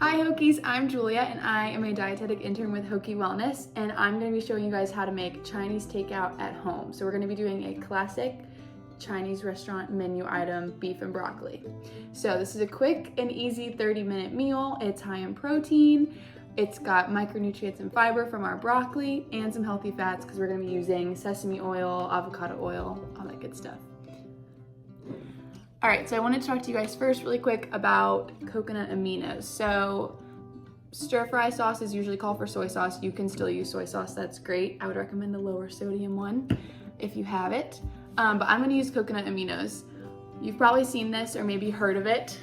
Hi Hokies, I'm Julia and I am a dietetic intern with Hokie Wellness, and I'm going to be showing you guys how to make Chinese takeout at home. So we're going to be doing a classic Chinese restaurant menu item, beef and broccoli. So this is a quick and easy 30-minute meal. It's high in protein, it's got micronutrients and fiber from our broccoli, and some healthy fats because we're going to be using sesame oil, avocado oil, all that good stuff. All right, so I wanted to talk to you guys first really quick about coconut aminos. So stir fry sauces usually call for soy sauce. You can still use soy sauce, that's great. I would recommend a lower sodium one if you have it. But I'm gonna use coconut aminos. You've probably seen this or maybe heard of it.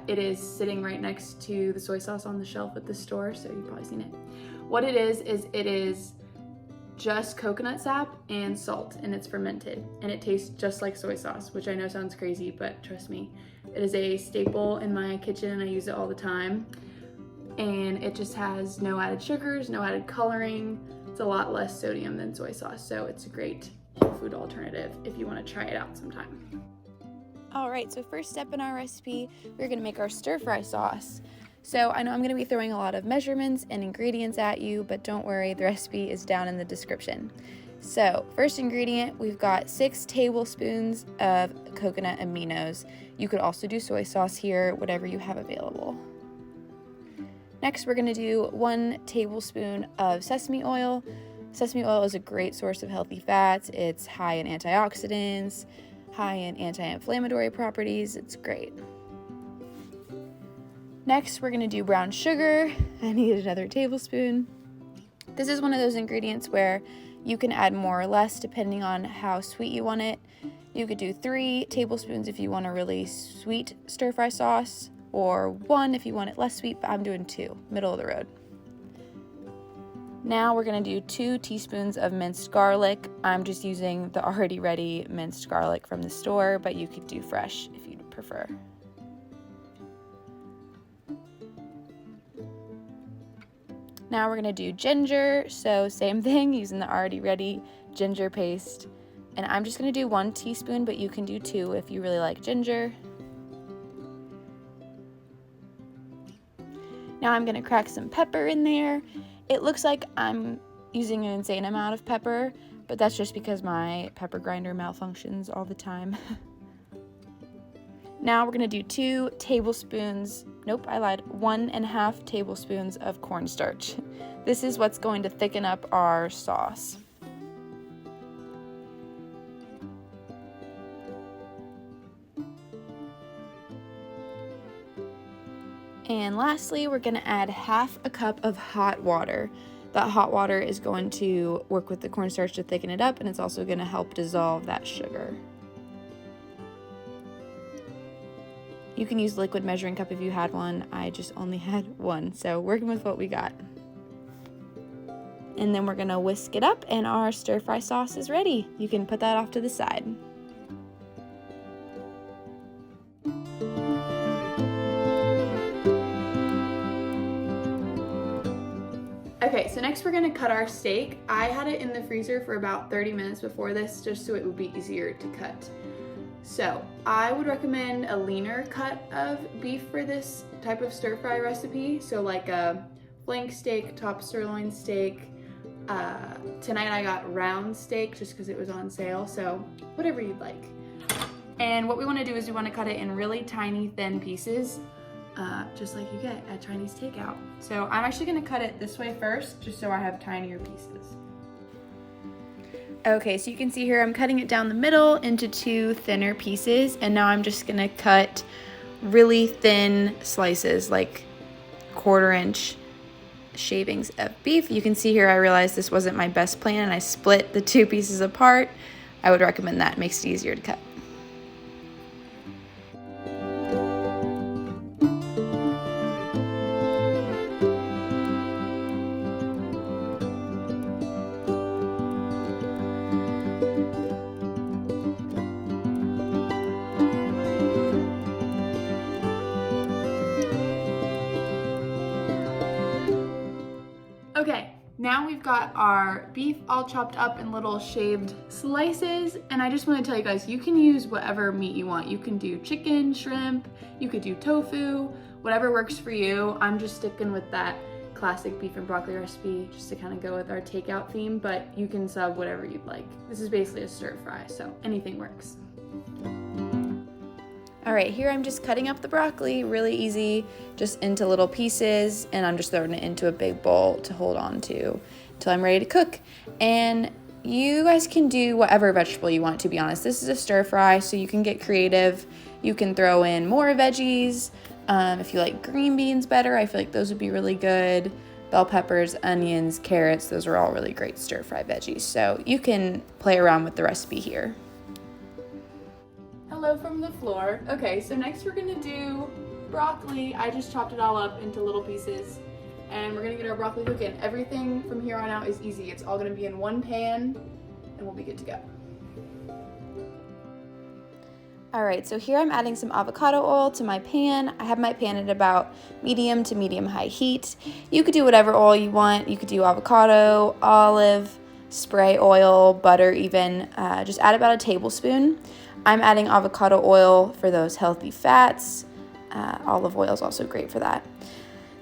It is sitting right next to the soy sauce on the shelf at the store, so you've probably seen it. What it is just coconut sap and salt, and it's fermented, and it tastes just like soy sauce, which I know sounds crazy, but trust me, it is a staple in my kitchen and I use it all the time. And it just has no added sugars, no added coloring. It's a lot less sodium than soy sauce, so it's a great whole food alternative if you want to try it out sometime. All right, so first step in our recipe, we're gonna make our stir fry sauce. So I know I'm gonna be throwing a lot of measurements and ingredients at you, but don't worry, the recipe is down in the description. So first ingredient, we've got 6 tablespoons of coconut aminos. You could also do soy sauce here, whatever you have available. Next, we're gonna do 1 tablespoon of sesame oil. Sesame oil is a great source of healthy fats. It's high in antioxidants, high in anti-inflammatory properties. It's great. Next, we're gonna do brown sugar. I need another tablespoon. This is one of those ingredients where you can add more or less depending on how sweet you want it. You could do 3 tablespoons if you want a really sweet stir fry sauce, or 1 if you want it less sweet, but I'm doing 2, middle of the road. Now we're gonna do 2 teaspoons of minced garlic. I'm just using the already ready minced garlic from the store, but you could do fresh if you'd prefer. Now we're gonna do ginger, so same thing, using the already ready ginger paste. And I'm just gonna do 1 teaspoon, but you can do 2 if you really like ginger. Now I'm gonna crack some pepper in there. It looks like I'm using an insane amount of pepper, but that's just because my pepper grinder malfunctions all the time. Now we're gonna do 2 tablespoons, nope, I lied, 1.5 tablespoons of cornstarch. This is what's going to thicken up our sauce. And lastly, we're gonna add 1/2 cup of hot water. That hot water is going to work with the cornstarch to thicken it up, and it's also gonna help dissolve that sugar. You can use liquid measuring cup if you had one. I just only had one, so working with what we got. And then we're gonna whisk it up and our stir fry sauce is ready. You can put that off to the side. Okay, so next we're gonna cut our steak. I had it in the freezer for about 30 minutes before this, just so it would be easier to cut. So I would recommend a leaner cut of beef for this type of stir fry recipe. So like a flank steak, top sirloin steak. Tonight I got round steak just because it was on sale, so whatever you'd like. And what we want to do is we want to cut it in really tiny thin pieces, just like you get at Chinese takeout. So I'm actually going to cut it this way first, just so I have tinier pieces. Okay, so you can see here I'm cutting it down the middle into 2 thinner pieces, and now I'm just gonna cut really thin slices, like 1/4 inch shavings of beef. You can see here I realized this wasn't my best plan and I split the 2 pieces apart. I would recommend that, it makes it easier to cut. Okay, now we've got our beef all chopped up in little shaved slices, and I just want to tell you guys, you can use whatever meat you want. You can do chicken, shrimp, you could do tofu, whatever works for you. I'm just sticking with that classic beef and broccoli recipe just to kind of go with our takeout theme, but you can sub whatever you'd like. This is basically a stir fry, so anything works. All right, here I'm just cutting up the broccoli, really easy, just into little pieces, and I'm just throwing it into a big bowl to hold on to until I'm ready to cook. And you guys can do whatever vegetable you want, to be honest. This is a stir fry, so you can get creative. You can throw in more veggies. If you like green beans better, I feel like those would be really good. Bell peppers, onions, carrots, those are all really great stir fry veggies. So you can play around with the recipe here. Hello from the floor. Okay, so next we're gonna do broccoli. I just chopped it all up into little pieces, and we're gonna get our broccoli cooking. Everything from here on out is easy. It's all gonna be in one pan, and we'll be good to go. All right, so here I'm adding some avocado oil to my pan. I have my pan at about medium to medium-high heat. You could do whatever oil you want. You could do avocado, olive, spray oil, butter even. Just add about a tablespoon. I'm adding avocado oil for those healthy fats. Olive oil is also great for that.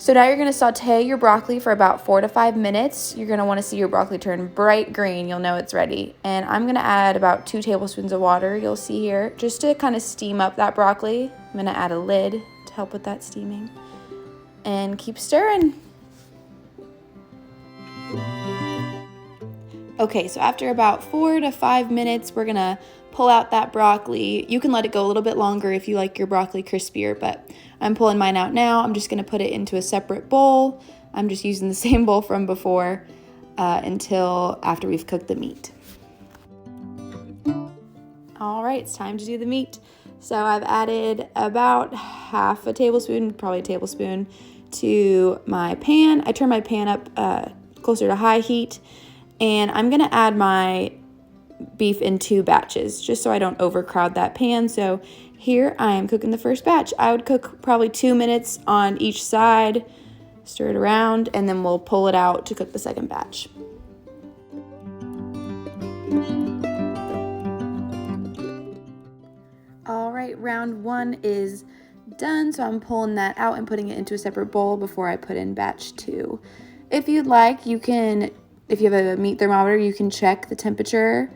So now you're gonna saute your broccoli for about 4 to 5 minutes. You're gonna wanna see your broccoli turn bright green. You'll know it's ready. And I'm gonna add about 2 tablespoons of water, you'll see here, just to kind of steam up that broccoli. I'm gonna add a lid to help with that steaming. And keep stirring. Okay, so after about 4 to 5 minutes, we're gonna pull out that broccoli. You can let it go a little bit longer if you like your broccoli crispier, but I'm pulling mine out now. I'm just gonna put it into a separate bowl. I'm just using the same bowl from before until after we've cooked the meat. All right, it's time to do the meat. So I've added about half a tablespoon, probably a tablespoon, to my pan. I turn my pan up closer to high heat, and I'm gonna add my beef in 2 batches, just so I don't overcrowd that pan. So here I am cooking the first batch. I would cook probably 2 minutes on each side, stir it around, and then we'll pull it out to cook the second batch. All right, round 1 is done, so I'm pulling that out and putting it into a separate bowl before I put in batch 2. If you'd like, you can, if you have a meat thermometer, you can check the temperature.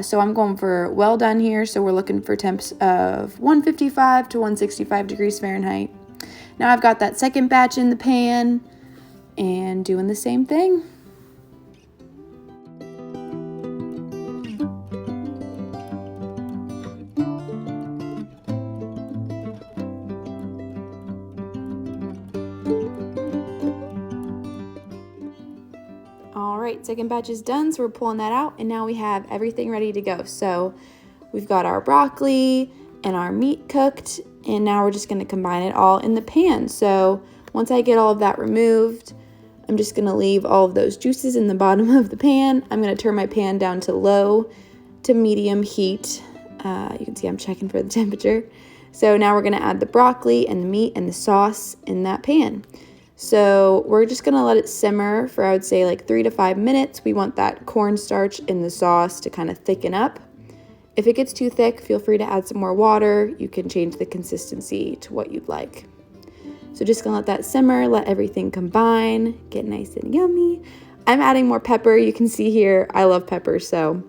So I'm going for well done here, so we're looking for temps of 155 to 165 degrees Fahrenheit. Now I've got that second batch in the pan and doing the same thing. All right, second batch is done, so we're pulling that out, and now we have everything ready to go. So we've got our broccoli and our meat cooked, and now we're just gonna combine it all in the pan. So once I get all of that removed, I'm just gonna leave all of those juices in the bottom of the pan. I'm gonna turn my pan down to low to medium heat. You can see I'm checking for the temperature. So now we're gonna add the broccoli and the meat and the sauce in that pan. So we're just gonna let it simmer for, I would say, like 3 to 5 minutes. We want that cornstarch in the sauce to kind of thicken up. If it gets too thick, feel free to add some more water. You can change the consistency to what you'd like. So just gonna let that simmer, let everything combine, get nice and yummy. I'm adding more pepper. You can see here, I love pepper, so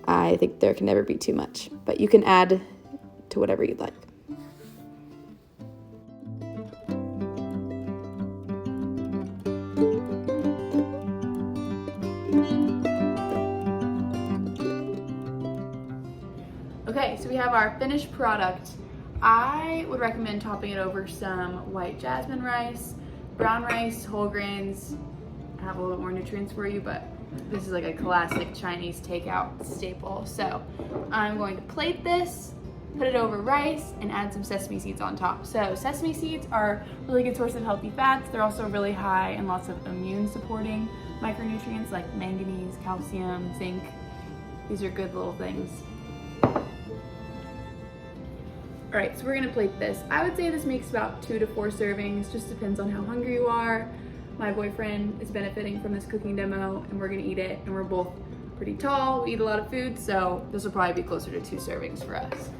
I think there can never be too much, but you can add to whatever you'd like. Okay, so we have our finished product. I would recommend topping it over some white jasmine rice, brown rice, whole grains. I have a little bit more nutrients for you, but this is like a classic Chinese takeout staple. So I'm going to plate this, put it over rice, and add some sesame seeds on top. So sesame seeds are a really good source of healthy fats. They're also really high in lots of immune supporting micronutrients like manganese, calcium, zinc. These are good little things. All right, so we're gonna plate this. I would say this makes about 2 to 4 servings, just depends on how hungry you are. My boyfriend is benefiting from this cooking demo, and we're gonna eat it, and we're both pretty tall, we eat a lot of food, so this will probably be closer to 2 servings for us.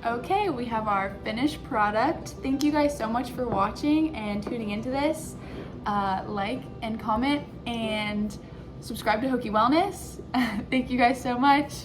Okay, we have our finished product. Thank you guys so much for watching and tuning into this. Like and comment and subscribe to Hokey Wellness. Thank you guys so much.